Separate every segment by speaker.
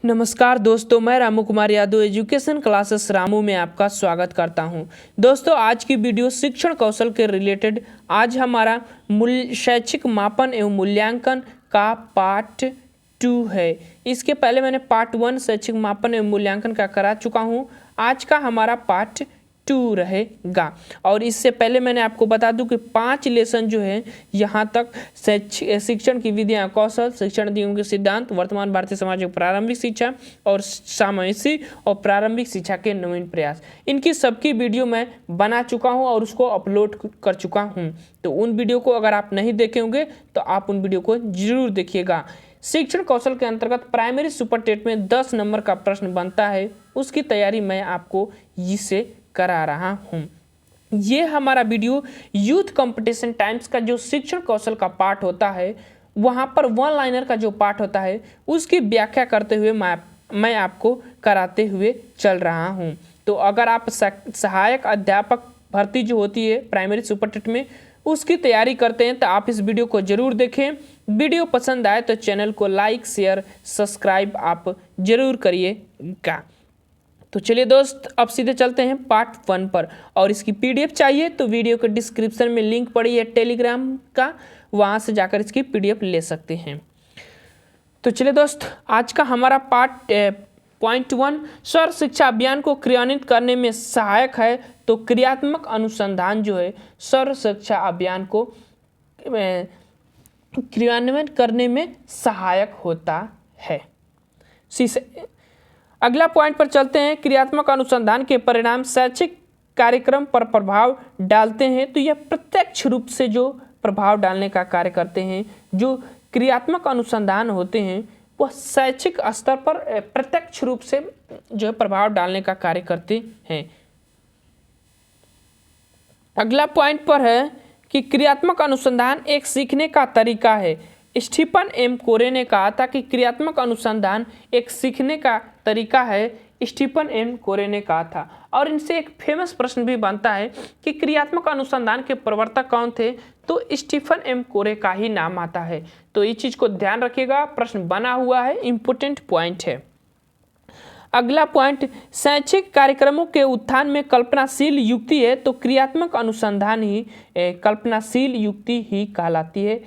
Speaker 1: नमस्कार दोस्तों, मैं रामू कुमार यादव एजुकेशन क्लासेस रामू में आपका स्वागत करता हूं। दोस्तों, आज की वीडियो शिक्षण कौशल के रिलेटेड। आज हमारा शैक्षिक मापन एवं मूल्यांकन का पार्ट 2 है। इसके पहले मैंने पार्ट 1 शैक्षिक मापन एवं मूल्यांकन का करा चुका हूं। आज का हमारा पार्ट 2 रहेगा। और इससे पहले मैंने आपको बता दूं कि 5 लेसन जो है यहाँ तक शिक्षण की विधियाँ, कौशल, शिक्षण नीतियों के सिद्धांत, वर्तमान भारतीय समाज में प्रारंभिक शिक्षा और सामयिक और प्रारंभिक शिक्षा के नवीन प्रयास, इनकी सबकी वीडियो मैं बना चुका हूँ और उसको अपलोड कर चुका हूँ। तो उन वीडियो को अगर आप नहीं देखे होंगे तो आप उन वीडियो को जरूर देखिएगा। शिक्षण कौशल के अंतर्गत प्राइमरी सुपर टेट में 10 नंबर का प्रश्न बनता है, उसकी तैयारी मैं आपको इससे करा रहा हूँ। ये हमारा वीडियो यूथ कंपटीशन टाइम्स का जो शिक्षण कौशल का पार्ट होता है, वहाँ पर वन लाइनर का जो पार्ट होता है उसकी व्याख्या करते हुए मैं आपको कराते हुए चल रहा हूँ। तो अगर आप सहायक अध्यापक भर्ती जो होती है प्राइमरी सुपर टेट में, उसकी तैयारी करते हैं तो आप इस वीडियो को जरूर देखें। वीडियो पसंद आए तो चैनल को लाइक, शेयर, सब्सक्राइब आप जरूर करिएगा। तो चलिए दोस्त, अब सीधे चलते हैं पार्ट 1 पर। और इसकी पीडीएफ चाहिए तो वीडियो के डिस्क्रिप्शन में लिंक पड़ी है टेलीग्राम का, वहाँ से जाकर इसकी पीडीएफ ले सकते हैं। तो चलिए दोस्त, आज का हमारा पार्ट पॉइंट 1 सर्व शिक्षा अभियान को क्रियान्वित करने में सहायक है। तो क्रियात्मक अनुसंधान जो है सर्व शिक्षा अभियान को क्रियान्वयन करने में सहायक होता है। अगला पॉइंट पर चलते हैं। क्रियात्मक अनुसंधान के परिणाम शैक्षिक कार्यक्रम पर प्रभाव डालते हैं। तो यह प्रत्यक्ष रूप से जो प्रभाव डालने का कार्य करते हैं, जो क्रियात्मक अनुसंधान होते हैं वह शैक्षिक स्तर पर प्रत्यक्ष रूप से जो है प्रभाव डालने का कार्य करते हैं। अगला पॉइंट पर है कि क्रियात्मक अनुसंधान एक सीखने का तरीका है। स्टीफन एम कोरे ने कहा था कि क्रियात्मक अनुसंधान एक सीखने का तरीका है। स्टीफन एम कोरे ने कहा था। और इनसे एक फेमस प्रश्न भी बनता है कि क्रियात्मक अनुसंधान के प्रवर्तक कौन थे, तो स्टीफन एम कोरे का ही नाम आता है। तो इस चीज को ध्यान रखिएगा, प्रश्न बना हुआ है, इंपोर्टेंट पॉइंट है। अगला पॉइंट, शैक्षिक कार्यक्रमों के उत्थान में कल्पनाशील युक्ति है। तो क्रियात्मक अनुसंधान ही कल्पनाशील युक्ति ही कहलाती है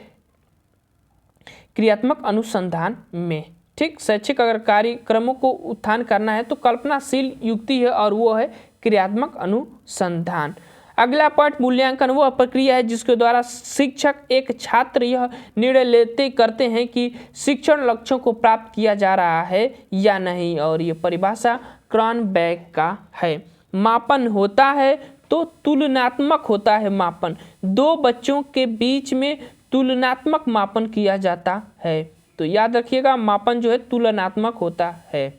Speaker 1: क्रियात्मक अनुसंधान में। ठीक, शैक्षिक अगर कार्यक्रमों को उत्थान करना है तो कल्पनाशील युक्ति है और वो है क्रियात्मक अनुसंधान। अगला पॉइंट, मूल्यांकन वह प्रक्रिया है जिसके द्वारा शिक्षक एक छात्र यह निर्णय करते हैं कि शिक्षण लक्ष्यों को प्राप्त किया जा रहा है या नहीं। और ये परिभाषा क्रॉनबैक का है। मापन होता है तो तुलनात्मक होता है मापन। दो बच्चों के बीच में तुलनात्मक मापन किया जाता है। तो याद रखिएगा, मापन जो है तुलनात्मक होता है।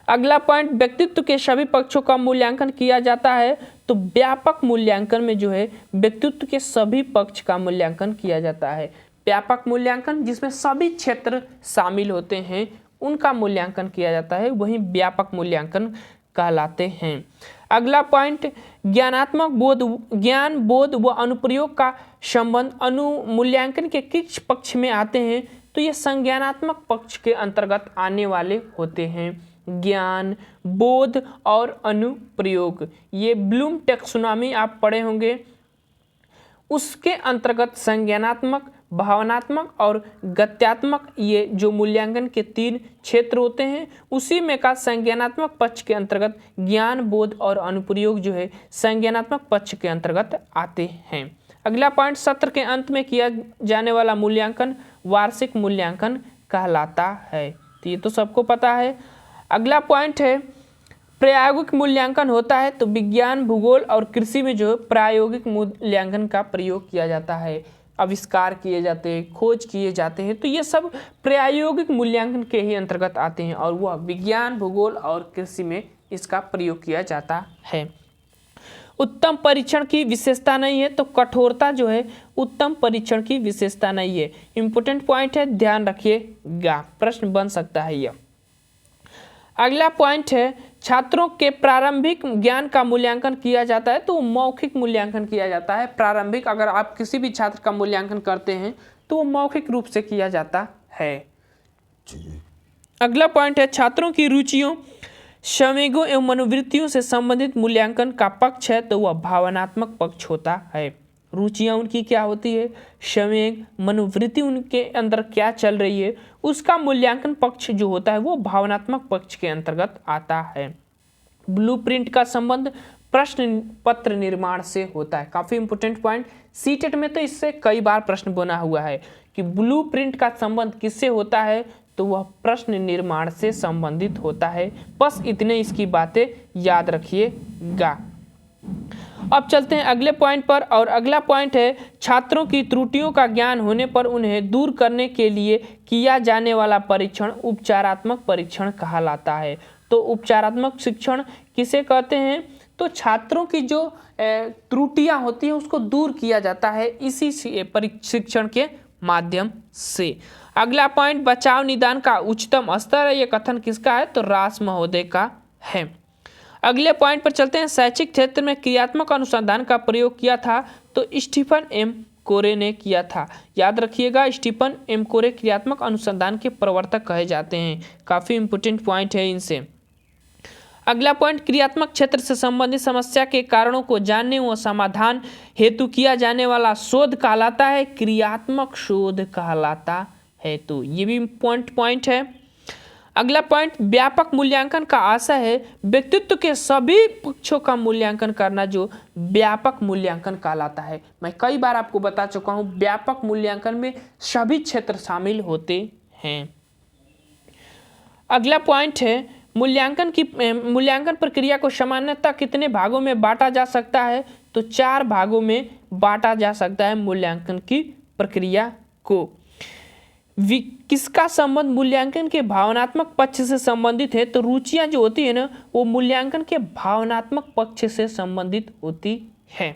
Speaker 1: अगला पॉइंट, व्यक्तित्व के सभी पक्षों का मूल्यांकन किया जाता है। तो व्यापक मूल्यांकन में जो है व्यक्तित्व के सभी पक्ष का मूल्यांकन किया जाता है। व्यापक मूल्यांकन जिसमें सभी क्षेत्र शामिल होते हैं उनका मूल्यांकन किया जाता है, वही व्यापक मूल्यांकन कहलाते हैं। अगला पॉइंट, ज्ञानात्मक बोध, ज्ञान, बोध व अनुप्रयोग का संबंध अनुमूल्यांकन के किस पक्ष में आते हैं, तो ये संज्ञानात्मक पक्ष के अंतर्गत आने वाले होते हैं। ज्ञान, बोध और अनुप्रयोग, ये ब्लूम टैक्सोनॉमी आप पढ़े होंगे, उसके अंतर्गत संज्ञानात्मक, भावनात्मक और गत्यात्मक, ये जो मूल्यांकन के 3 क्षेत्र होते हैं उसी में का संज्ञानात्मक पक्ष के अंतर्गत ज्ञान, बोध और अनुप्रयोग जो है संज्ञानात्मक पक्ष के अंतर्गत आते हैं। अगला पॉइंट, सत्र के अंत में किया जाने वाला मूल्यांकन वार्षिक मूल्यांकन कहलाता है। तो ये तो सबको पता है। अगला पॉइंट है, प्रायोगिक मूल्यांकन होता है। तो विज्ञान, भूगोल और कृषि में जो प्रायोगिक मूल्यांकन का प्रयोग किया जाता है, आविष्कार किए जाते हैं, खोज किए जाते हैं, तो ये सब प्रायोगिक मूल्यांकन के ही अंतर्गत आते हैं और वह विज्ञान, भूगोल और कृषि में इसका प्रयोग किया जाता है। उत्तम परीक्षण की विशेषता नहीं है। तो कठोरता जो है उत्तम परीक्षण की विशेषता नहीं है। इंपोर्टेंट पॉइंट है, ध्यान रखिएगा, प्रश्न बन सकता है यह। अगला पॉइंट है, छात्रों के प्रारंभिक ज्ञान का मूल्यांकन किया जाता है। तो मौखिक मूल्यांकन किया जाता है। प्रारंभिक अगर आप किसी भी छात्र का मूल्यांकन करते हैं तो वो मौखिक रूप से किया जाता है। अगला पॉइंट है छात्रों की रुचियों, संवेगों एवं मनोवृत्तियों से संबंधित मूल्यांकन का पक्ष है तो वह भावनात्मक पक्ष होता है। रुचियाँ उनकी क्या होती है, संवेग, मनोवृत्ति उनके अंदर क्या चल रही है, उसका मूल्यांकन पक्ष जो होता है वो भावनात्मक पक्ष के अंतर्गत आता है। ब्लूप्रिंट का संबंध प्रश्न पत्र निर्माण से होता है। काफी इंपोर्टेंट पॉइंट, सीटेट में तो इससे कई बार प्रश्न बना हुआ है कि ब्लूप्रिंट का संबंध किससे होता है, तो वह प्रश्न निर्माण से संबंधित होता है। बस इतने इसकी बातें याद रखिएगा। अब चलते हैं अगले पॉइंट पर, और अगला पॉइंट है छात्रों की त्रुटियों का ज्ञान होने पर उन्हें दूर करने के लिए किया जाने वाला परीक्षण उपचारात्मक परीक्षण कहलाता है। तो उपचारात्मक शिक्षण किसे कहते हैं, तो छात्रों की जो त्रुटियां होती हैं उसको दूर किया जाता है इसी शिक्षण के माध्यम से। अगला पॉइंट बचाव निदान का उच्चतम स्तर है, यह कथन किसका है, तो रास महोदय का है। अगले पॉइंट पर चलते हैं, शैक्षिक क्षेत्र में क्रियात्मक अनुसंधान का प्रयोग किया था तो स्टीफन एम कोरे ने किया था। याद रखिएगा, स्टीफन एम कोरे क्रियात्मक अनुसंधान के प्रवर्तक कहे जाते हैं। काफी इंपोर्टेंट पॉइंट है इनसे। अगला पॉइंट क्रियात्मक क्षेत्र से संबंधित समस्या के कारणों को जानने व समाधान हेतु किया जाने वाला शोध कहलाता है, क्रियात्मक शोध कहलाता है। तो ये भी पॉइंट है। अगला पॉइंट व्यापक मूल्यांकन का आशय है व्यक्तित्व के सभी पक्षों का मूल्यांकन करना, जो व्यापक मूल्यांकन कहलाता है। मैं कई बार आपको बता चुका हूं, व्यापक मूल्यांकन में सभी क्षेत्र शामिल होते हैं। अगला पॉइंट है मूल्यांकन प्रक्रिया को सामान्यतः कितने भागों में बांटा जा सकता है, तो 4 भागों में बांटा जा सकता है मूल्यांकन की प्रक्रिया को। किसका संबंध मूल्यांकन के भावनात्मक पक्ष से संबंधित है, तो रुचियां जो होती है ना वो मूल्यांकन के भावनात्मक पक्ष से संबंधित होती है।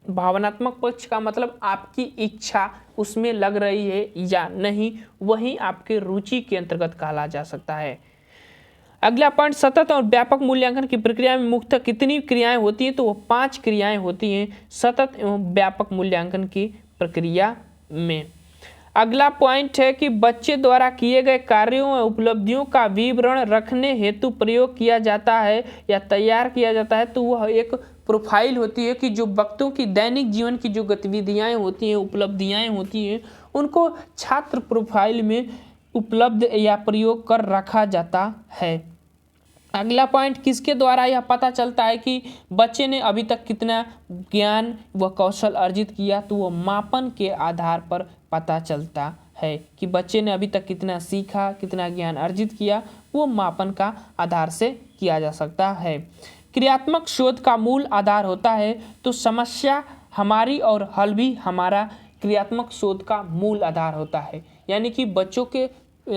Speaker 1: भावनात्मक पक्ष का मतलब आपकी इच्छा उसमें लग रही है या नहीं, वही आपके रुचि के अंतर्गत कहला जा सकता है। अगला पॉइंट सतत और व्यापक मूल्यांकन की प्रक्रिया में मुख्यतः कितनी क्रियाएं होती हैं, तो वो 5 क्रियाएं होती हैं सतत एवं व्यापक मूल्यांकन की प्रक्रिया में। अगला पॉइंट है कि बच्चे द्वारा किए गए कार्यों और उपलब्धियों का विवरण रखने हेतु प्रयोग किया जाता है या तैयार किया जाता है, तो वह एक प्रोफाइल होती है कि जो बच्चों की दैनिक जीवन की जो गतिविधियाँ होती हैं, उपलब्धियाँ होती हैं, उनको छात्र प्रोफाइल में उपलब्ध या प्रयोग कर रखा जाता है। अगला पॉइंट किसके द्वारा यह पता चलता है कि बच्चे ने अभी तक कितना ज्ञान व कौशल अर्जित किया, तो वह मापन के आधार पर पता चलता है कि बच्चे ने अभी तक कितना सीखा, कितना ज्ञान अर्जित किया, वो मापन का आधार से किया जा सकता है। क्रियात्मक शोध का मूल आधार होता है, तो समस्या हमारी और हल भी हमारा क्रियात्मक शोध का मूल आधार होता है। यानी कि बच्चों के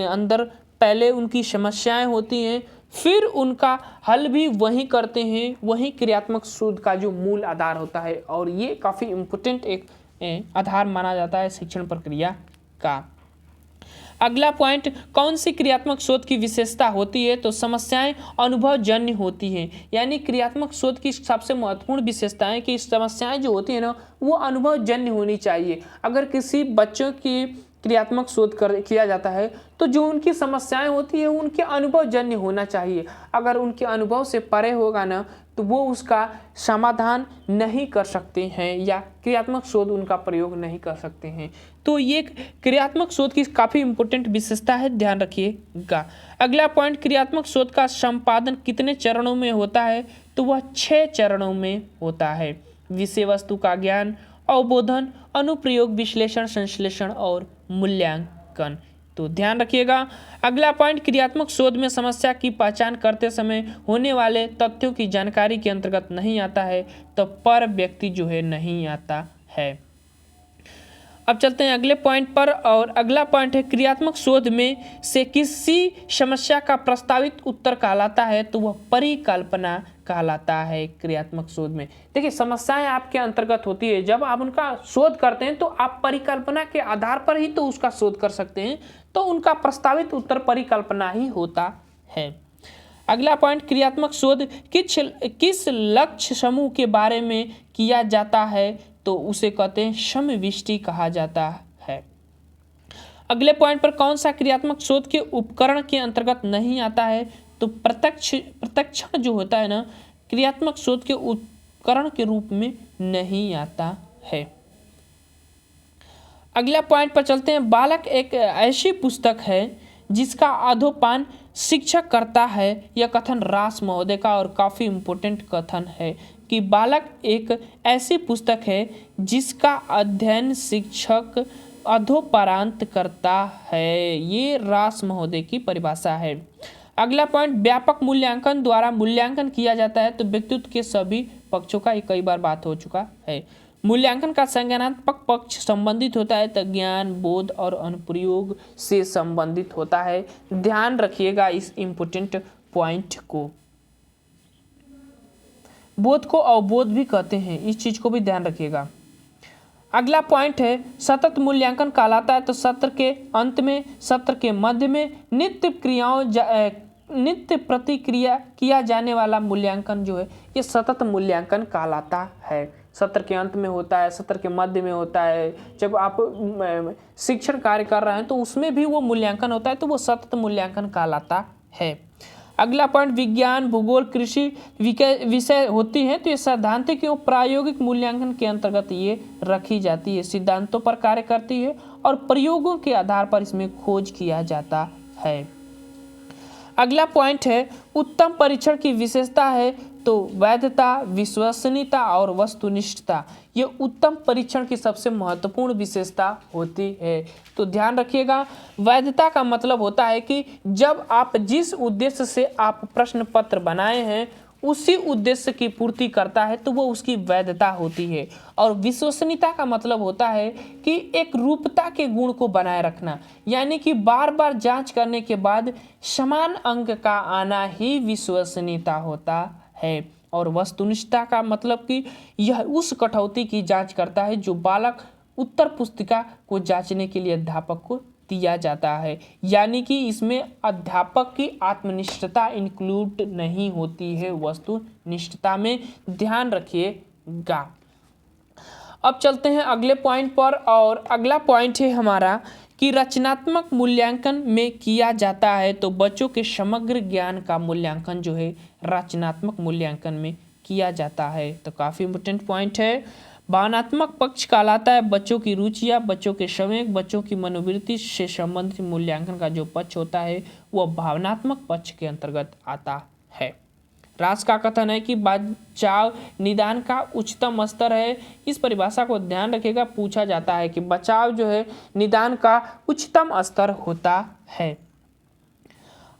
Speaker 1: अंदर पहले उनकी समस्याएं होती हैं, फिर उनका हल भी वही करते हैं, वही क्रियात्मक शोध का जो मूल आधार होता है। और ये काफ़ी इम्पोर्टेंट एक आधार माना जाता है शिक्षण प्रक्रिया का। अगला पॉइंट कौन सी क्रियात्मक शोध की विशेषता होती है, तो समस्याएं अनुभवजन्य होती हैं। यानी क्रियात्मक शोध की सबसे महत्वपूर्ण विशेषता है कि समस्याएं जो होती है ना वो अनुभवजन्य होनी चाहिए। अगर किसी बच्चों की क्रियात्मक शोध किया जाता है तो जो उनकी समस्याएं होती है उनके अनुभवजन्य होना चाहिए। अगर उनके अनुभव से परे होगा ना तो वो उसका समाधान नहीं कर सकते हैं या क्रियात्मक शोध उनका प्रयोग नहीं कर सकते हैं। तो ये क्रियात्मक शोध की काफ़ी इंपॉर्टेंट विशेषता है, ध्यान रखिएगा। अगला पॉइंट क्रियात्मक शोध का संपादन कितने चरणों में होता है, तो वह 6 चरणों में होता है। विषय वस्तु का ज्ञान, अवबोधन, अनुप्रयोग, विश्लेषण, संश्लेषण और मूल्यांकन। तो ध्यान रखिएगा। अगला पॉइंट क्रियात्मक शोध में समस्या की पहचान करते समय होने वाले तथ्यों की जानकारी के अंतर्गत नहीं आता है, तो पर व्यक्ति जो है नहीं आता है। अब चलते हैं अगले पॉइंट पर, और अगला पॉइंट है क्रियात्मक शोध में से किसी समस्या का प्रस्तावित उत्तर कहलाता है, तो वह परिकल्पना कहलाता है। क्रियात्मक शोध में देखिए समस्याएं आपके अंतर्गत होती है, जब आप उनका शोध करते हैं तो आप परिकल्पना के आधार पर ही तो उसका शोध कर सकते हैं, तो उनका प्रस्तावित उत्तर परिकल्पना ही होता है। अगला पॉइंट क्रियात्मक शोध किस लक्ष्य समूह के बारे में किया जाता है, तो उसे कहते हैं समविष्टि कहा जाता है। अगले पॉइंट पर कौन सा क्रियात्मक शोध के उपकरण के अंतर्गत नहीं आता है? तो प्रत्यक्षण जो होता है ना, क्रियात्मक शोध के उपकरण के रूप में नहीं आता है। अगला पॉइंट पर चलते हैं। बालक एक ऐसी पुस्तक है जिसका अधोपान शिक्षक करता है। यह कथन रास महोदय का और काफ़ी इम्पोर्टेंट कथन है कि बालक एक ऐसी पुस्तक है जिसका अध्ययन शिक्षक अधोपरांत करता है। ये रास महोदय की परिभाषा है। अगला पॉइंट, व्यापक मूल्यांकन द्वारा मूल्यांकन किया जाता है। तो व्यक्तित्व के सभी पक्षों का कई बार बात हो चुका है। मूल्यांकन का संज्ञानात्मक पक्ष संबंधित होता है तो ज्ञान, बोध और अनुप्रयोग से संबंधित होता है। ध्यान रखिएगा इस इम्पोर्टेंट पॉइंट को। बोध को अवबोध भी कहते हैं, इस चीज को भी ध्यान रखिएगा। अगला पॉइंट है सतत मूल्यांकन कहलाता है। तो सत्र के अंत में, सत्र के मध्य में नित्य प्रतिक्रिया किया जाने वाला मूल्यांकन जो है ये सतत मूल्यांकन कहलाता है। सत्र के अंत में होता है, सत्र के मध्य में होता है। जब आप शिक्षण कार्य कर रहे हैं तो उसमें भी वो मूल्यांकन होता है, तो वो सतत मूल्यांकन कहलाता है। अगला पॉइंट, विज्ञान, भूगोल, कृषि विषय होती हैं तो ये सैद्धांतिक एवं प्रायोगिक मूल्यांकन के अंतर्गत ये रखी जाती है। सिद्धांतों पर कार्य करती है और प्रयोगों के आधार पर इसमें खोज किया जाता है। अगला पॉइंट है उत्तम परीक्षण की विशेषता है। तो वैधता, विश्वसनीयता और वस्तुनिष्ठता ये उत्तम परीक्षण की सबसे महत्वपूर्ण विशेषता होती है। तो ध्यान रखिएगा, वैधता का मतलब होता है कि जब आप जिस उद्देश्य से आप प्रश्न पत्र बनाए हैं उसी उद्देश्य की पूर्ति करता है तो वो उसकी वैधता होती है। और विश्वसनीयता का मतलब होता है कि एक रूपता के गुण को बनाए रखना, यानी कि बार बार जांच करने के बाद समान अंक का आना ही विश्वसनीयता होता है। और वस्तुनिष्ठता का मतलब कि यह उस कटौती की जांच करता है जो बालक उत्तर पुस्तिका को जांचने के लिए अध्यापक को दिया जाता है, यानी कि इसमें अध्यापक की आत्मनिष्ठता इंक्लूड नहीं होती है वस्तुनिष्ठता में। ध्यान रखिएगा। अब चलते हैं अगले पॉइंट पर, और अगला पॉइंट है हमारा कि रचनात्मक मूल्यांकन में किया जाता है। तो बच्चों के समग्र ज्ञान का मूल्यांकन जो है रचनात्मक मूल्यांकन में किया जाता है। तो काफ़ी इम्पोर्टेंट पॉइंट है। भावनात्मक पक्ष कहलाता है बच्चों की रुचियाँ, बच्चों के संवेग, बच्चों की मनोवृत्ति से संबंधित मूल्यांकन का जो पक्ष होता है वह भावनात्मक पक्ष के अंतर्गत आता है। रास का कथन है कि बचाव निदान का उच्चतम स्तर है। इस परिभाषा को ध्यान रखिएगा, पूछा जाता है कि बचाव जो है निदान का उच्चतम स्तर होता है।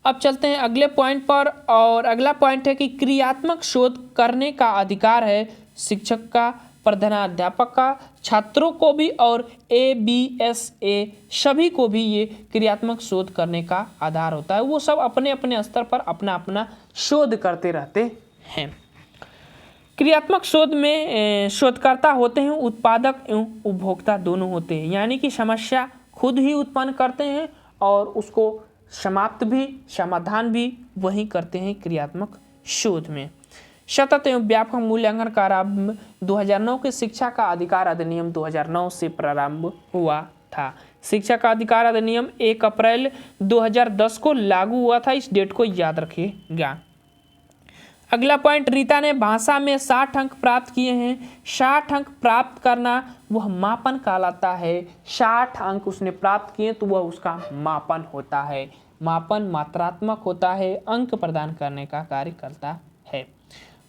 Speaker 1: अब चलते हैं अगले पॉइंट पर, और अगला पॉइंट है कि क्रियात्मक शोध करने का अधिकार है शिक्षक का, प्रधानाध्यापक का, छात्रों को भी और ABSA सभी को भी ये क्रियात्मक शोध करने का आधार होता है। वो सब अपने अपने स्तर पर अपना अपना शोध करते रहते हैं। क्रियात्मक शोध में शोधकर्ता होते हैं उत्पादक एवं उपभोक्ता दोनों होते हैं, यानी कि समस्या खुद ही उत्पन्न करते हैं और उसको समाप्त भी, समाधान भी वही करते हैं क्रियात्मक शोध में। सतत एवं व्यापक मूल्यांकन का आरंभ 2009 के शिक्षा का अधिकार अधिनियम 2009 से प्रारंभ हुआ था। शिक्षा का अधिकार अधिनियम 1 अप्रैल 2010 को लागू हुआ था, इस डेट को याद रखिएगा। अगला पॉइंट, रीता ने भाषा में 60 अंक प्राप्त किए हैं। 60 अंक प्राप्त करना वह मापन कहलाता है। 60 अंक उसने प्राप्त किए तो वह उसका मापन होता है। मापन मात्रात्मक होता है, अंक प्रदान करने का कार्य करता है।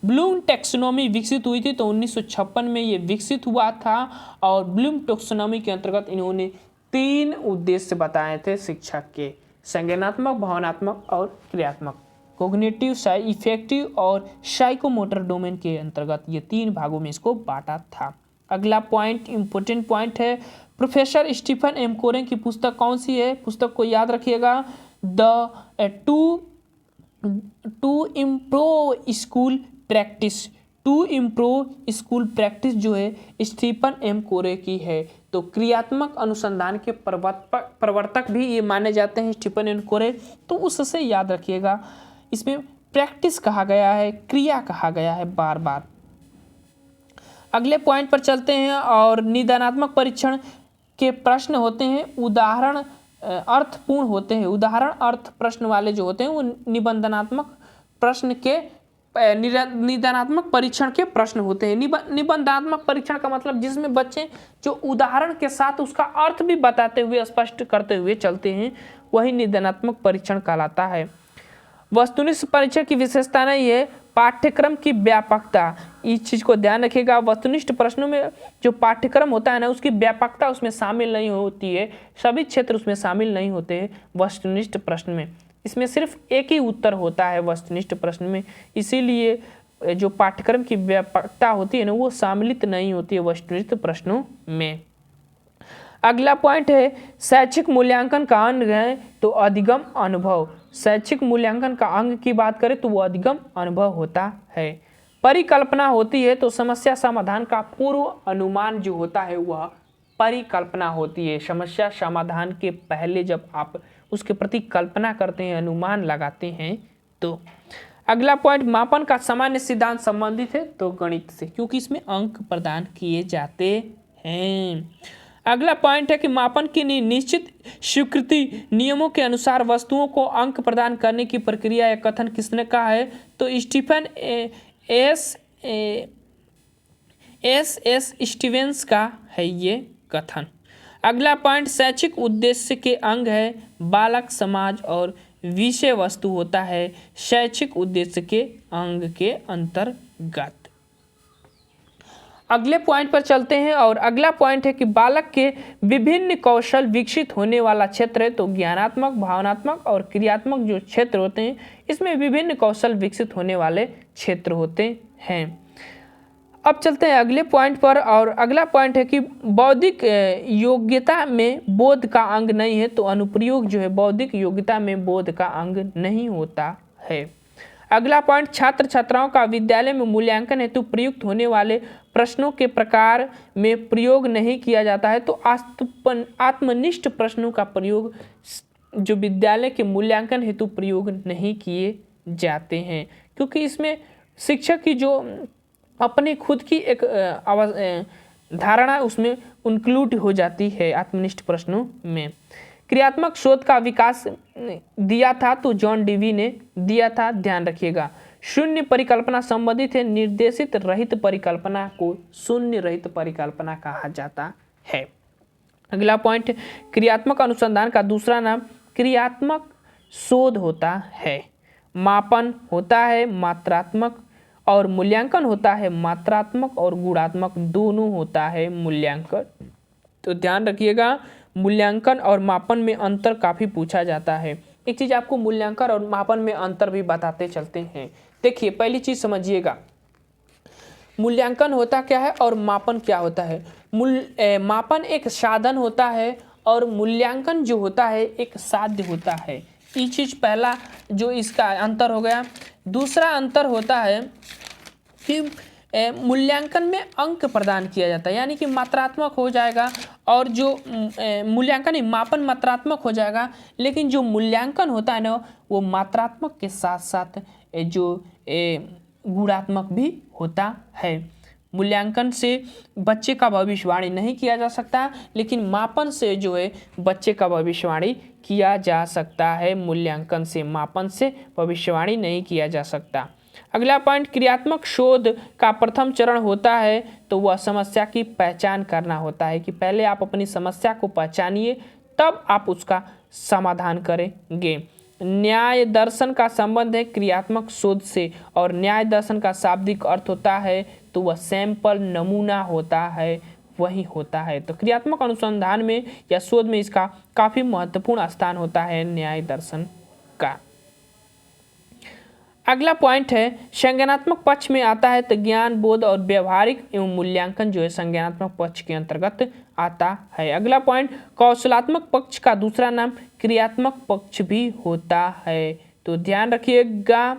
Speaker 1: ब्लूम टैक्सोनॉमी विकसित हुई थी तो 1956 में ये विकसित हुआ था, और ब्लूम टैक्सोनॉमी के अंतर्गत इन्होंने 3 उद्देश्य बताए थे शिक्षक के: संज्ञानात्मक, भावनात्मक और क्रियात्मक। कोग्निटिव, इफेक्टिव और साइकोमोटर डोमेन के अंतर्गत ये 3 भागों में इसको बांटा था। अगला पॉइंट इम्पोर्टेंट पॉइंट है, प्रोफेसर स्टीफन एम कोरे की पुस्तक कौन सी है? पुस्तक को याद रखिएगा, to improve school practice. To improve school practice जो है स्टीफन एम कोरे की है। तो क्रियात्मक अनुसंधान के प्रवर्तक भी ये माने जाते हैं स्टीफन एम कोरे, तो उससे याद रखिएगा। इसमें प्रैक्टिस कहा गया है, क्रिया कहा गया है बार बार। अगले पॉइंट पर चलते हैं, और निदानात्मक परीक्षण के प्रश्न होते हैं। उदाहरण अर्थपूर्ण होते हैं। उदाहरण अर्थ प्रश्न वाले जो होते हैं वो निबंधनात्मक प्रश्न के निबंधात्मक परीक्षण के प्रश्न होते हैं। निबंधात्मक परीक्षण का मतलब जिसमें बच्चे जो उदाहरण के साथ उसका अर्थ भी बताते हुए स्पष्ट करते हुए चलते हैं, वही निबंधात्मक परीक्षण कहलाता है। वस्तुनिष्ठ परीक्षण की विशेषता नहीं है पाठ्यक्रम की व्यापकता। इस चीज को ध्यान रखिएगा, वस्तुनिष्ठ प्रश्नों में जो पाठ्यक्रम होता है ना, उसकी व्यापकता उसमें शामिल नहीं होती है, सभी क्षेत्र उसमें शामिल नहीं होते हैं वस्तुनिष्ठ प्रश्न में। इसमें सिर्फ एक ही उत्तर होता है वस्तुनिष्ठ प्रश्न में, इसीलिए जो पाठ्यक्रम की व्यापकता होती है ना, वो शामिलित नहीं होती है वस्तुनिष्ठ प्रश्नों में। अगला पॉइंट है शैक्षिक मूल्यांकन का अंग है तो अधिगम अनुभव। शैक्षिक मूल्यांकन का अंग की बात करें तो वो अधिगम अनुभव होता है। परिकल्पना होती है तो समस्या समाधान का पूर्व अनुमान जो होता है वह परिकल्पना होती है। समस्या समाधान के पहले जब आप उसके प्रति कल्पना करते हैं, अनुमान लगाते हैं तो। अगला पॉइंट मापन का सामान्य सिद्धांत संबंधित है तो गणित से, क्योंकि इसमें अंक प्रदान किए जाते हैं। अगला पॉइंट है कि मापन की निश्चित स्वीकृति नियमों के अनुसार वस्तुओं को अंक प्रदान करने की प्रक्रिया या कथन किसने कहा है तो स्टीफन एस स्टीवेंस का है ये कथन। अगला पॉइंट शैक्षिक उद्देश्य के अंग है बालक समाज और विषय वस्तु होता है शैक्षिक उद्देश्य के अंग के अंतर्गत। अगले पॉइंट पर चलते हैं और अगला पॉइंट है कि बालक के विभिन्न कौशल विकसित होने वाला क्षेत्र है तो ज्ञानात्मक, भावनात्मक और क्रियात्मक जो क्षेत्र होते हैं इसमें विभिन्न कौशल विकसित होने वाले क्षेत्र होते हैं। अब चलते हैं अगले पॉइंट पर और अगला पॉइंट है कि बौद्धिक योग्यता में बोध का अंग नहीं है तो अनुप्रयोग जो है बौद्धिक योग्यता में बोध का अंग नहीं होता है। अगला पॉइंट छात्र छात्राओं का विद्यालय में मूल्यांकन हेतु प्रयुक्त होने वाले प्रश्नों के प्रकार में प्रयोग नहीं किया जाता है तो आत्मनिष्ठ प्रश्नों का प्रयोग जो विद्यालय के मूल्यांकन हेतु प्रयोग नहीं किए जाते हैं, क्योंकि इसमें शिक्षक की जो अपनी खुद की एक धारणा उसमें इंक्लूड हो जाती है आत्मनिष्ठ प्रश्नों में। क्रियात्मक शोध का विकास दिया था तो जॉन डीवी ने दिया था, ध्यान रखिएगा। शून्य परिकल्पना संबंधित है, निर्देशित रहित परिकल्पना को शून्य रहित परिकल्पना कहा जाता है। अगला पॉइंट क्रियात्मक अनुसंधान का दूसरा नाम क्रियात्मक शोध होता है। मापन होता है मात्रात्मक और मूल्यांकन होता है मात्रात्मक और गुणात्मक दोनों होता है मूल्यांकन। तो ध्यान रखिएगा मूल्यांकन और मापन में अंतर काफ़ी पूछा जाता है। एक चीज़ आपको मूल्यांकन और मापन में अंतर भी बताते चलते हैं। देखिए पहली चीज़ समझिएगा, मूल्यांकन होता क्या है और मापन क्या होता है। मापन एक साधन होता है और मूल्यांकन जो होता है एक साध्य होता है। ये चीज़ पहला जो इसका अंतर हो गया। दूसरा अंतर होता है कि मूल्यांकन में अंक प्रदान किया जाता है, यानी कि मात्रात्मक हो जाएगा और जो मूल्यांकन मापन मात्रात्मक हो जाएगा, लेकिन जो मूल्यांकन होता है ना वो मात्रात्मक के साथ साथ जो गुणात्मक भी होता है। मूल्यांकन से बच्चे का भविष्यवाणी नहीं किया जा सकता, लेकिन मापन से जो है बच्चे का भविष्यवाणी किया जा सकता है। मूल्यांकन से मापन से भविष्यवाणी नहीं किया जा सकता। अगला पॉइंट क्रियात्मक शोध का प्रथम चरण होता है तो वह समस्या की पहचान करना होता है कि पहले आप अपनी समस्या को पहचानिए तब आप उसका समाधान करेंगे। न्याय दर्शन का संबंध है क्रियात्मक शोध से और न्याय दर्शन का शाब्दिक अर्थ होता है तो वह सैंपल नमूना होता है, वही होता है। तो क्रियात्मक अनुसंधान में या शोध में इसका काफ़ी महत्वपूर्ण स्थान होता है न्याय दर्शन का। अगला पॉइंट है संज्ञानात्मक पक्ष में आता है तो ज्ञान, बोध और व्यवहारिक एवं मूल्यांकन जो है संज्ञानात्मक पक्ष के अंतर्गत आता है। अगला पॉइंट कौशलात्मक पक्ष का दूसरा नाम क्रियात्मक पक्ष भी होता है, तो ध्यान रखिएगा।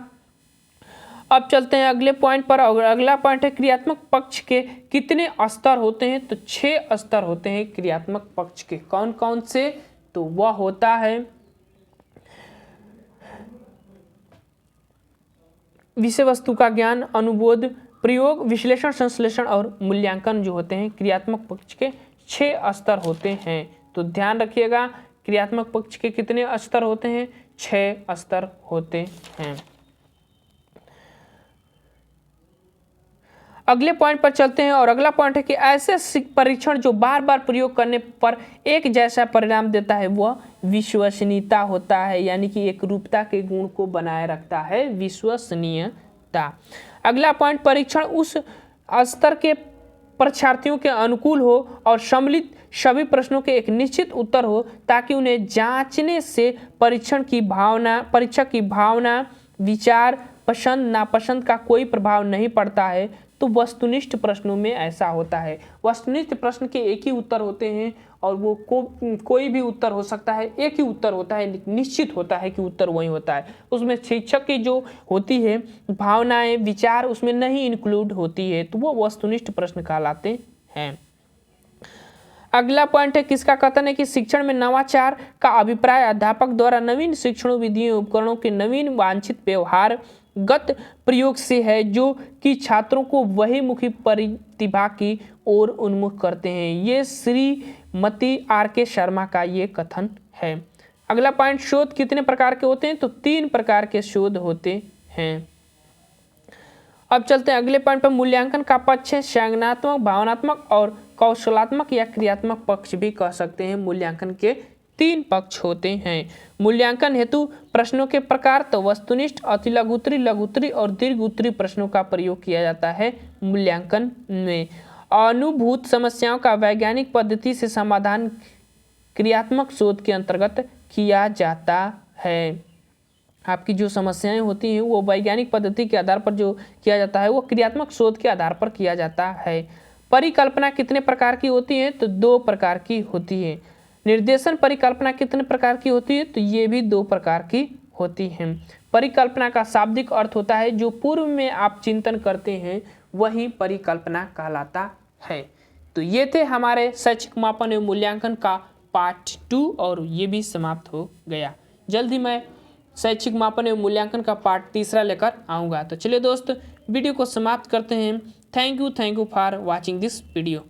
Speaker 1: अब चलते हैं अगले पॉइंट पर और अगला पॉइंट है क्रियात्मक पक्ष के कितने स्तर होते हैं तो 6 स्तर होते हैं क्रियात्मक पक्ष के। कौन कौन से तो वह होता है विषय वस्तु का ज्ञान, अनुबोध, प्रयोग, विश्लेषण, संश्लेषण और मूल्यांकन जो होते हैं क्रियात्मक पक्ष के 6 स्तर होते हैं। तो ध्यान रखिएगा क्रियात्मक पक्ष के कितने स्तर होते हैं? 6 स्तर होते हैं। अगले पॉइंट पर चलते हैं और अगला पॉइंट है कि ऐसे परीक्षण जो बार बार प्रयोग करने पर एक जैसा परिणाम देता है वह विश्वसनीयता होता है, यानी कि एक रूपता के गुण को बनाए रखता है विश्वसनीयता। अगला पॉइंट, परीक्षण उस स्तर के परीक्षार्थियों के अनुकूल हो और सम्मिलित सभी प्रश्नों के एक निश्चित उत्तर हो ताकि उन्हें जांचने से परीक्षक की भावना, विचार, पसंद नापसंद का कोई प्रभाव नहीं पड़ता है। तो वस्तुनिष्ठ प्रश्नों में ऐसा होता है। वस्तुनिष्ठ प्रश्न के एक ही उत्तर होते हैं और वो कोई भी उत्तर हो सकता है, एक ही उत्तर होता है, निश्चित होता है कि उत्तर वही होता है। उसमें शिक्षक की जो होती है भावनाएं, विचार उसमें नहीं इंक्लूड होती है, तो वो वस्तुनिष्ठ प्रश्न कहलाते हैं। अगला पॉइंट है, किसका कथन है कि शिक्षण में नवाचार का अभिप्राय अध्यापक द्वारा नवीन शिक्षण विधियों उपकरणों के नवीन वांछित व्यवहारगत प्रयोग से है जो कि छात्रों को वही मुखी प्रतिभा की ओर उन्मुख करते हैं। ये श्रीमती R.K. शर्मा का ये कथन है। अगला पॉइंट, शोध कितने प्रकार के होते हैं? तो 3 प्रकार के शोध होते हैं। अब चलते हैं अगले पॉइंट पर, मूल्यांकन का पक्ष है संज्ञानात्मक, भावनात्मक और कौशलात्मक या क्रियात्मक पक्ष भी कह सकते हैं। मूल्यांकन के 3 पक्ष होते हैं। मूल्यांकन हेतु प्रश्नों के प्रकार, तो वस्तुनिष्ठ, अतिलघु लघु और दीर्घ प्रश्नों का प्रयोग किया जाता है मूल्यांकन में। अनुभूत समस्याओं का वैज्ञानिक पद्धति से समाधान क्रियात्मक शोध के अंतर्गत किया जाता है। आपकी जो समस्याएं होती हैं वो वैज्ञानिक पद्धति के आधार पर जो किया जाता है वो क्रियात्मक शोध के आधार पर किया जाता है। परिकल्पना कितने प्रकार की होती है? तो 2 प्रकार की होती है। निर्देशन परिकल्पना कितने प्रकार की होती है? तो ये भी 2 प्रकार की होती हैं। परिकल्पना का शाब्दिक अर्थ होता है जो पूर्व में आप चिंतन करते हैं वही परिकल्पना कहलाता है। तो ये थे हमारे शैक्षिक मापन एवं मूल्यांकन का पार्ट 2 और ये भी समाप्त हो गया। जल्द ही मैं शैक्षिक मापन एवं मूल्यांकन का पार्ट 3 लेकर आऊँगा। तो चलिए दोस्त, वीडियो को समाप्त करते हैं। Thank you for watching this video.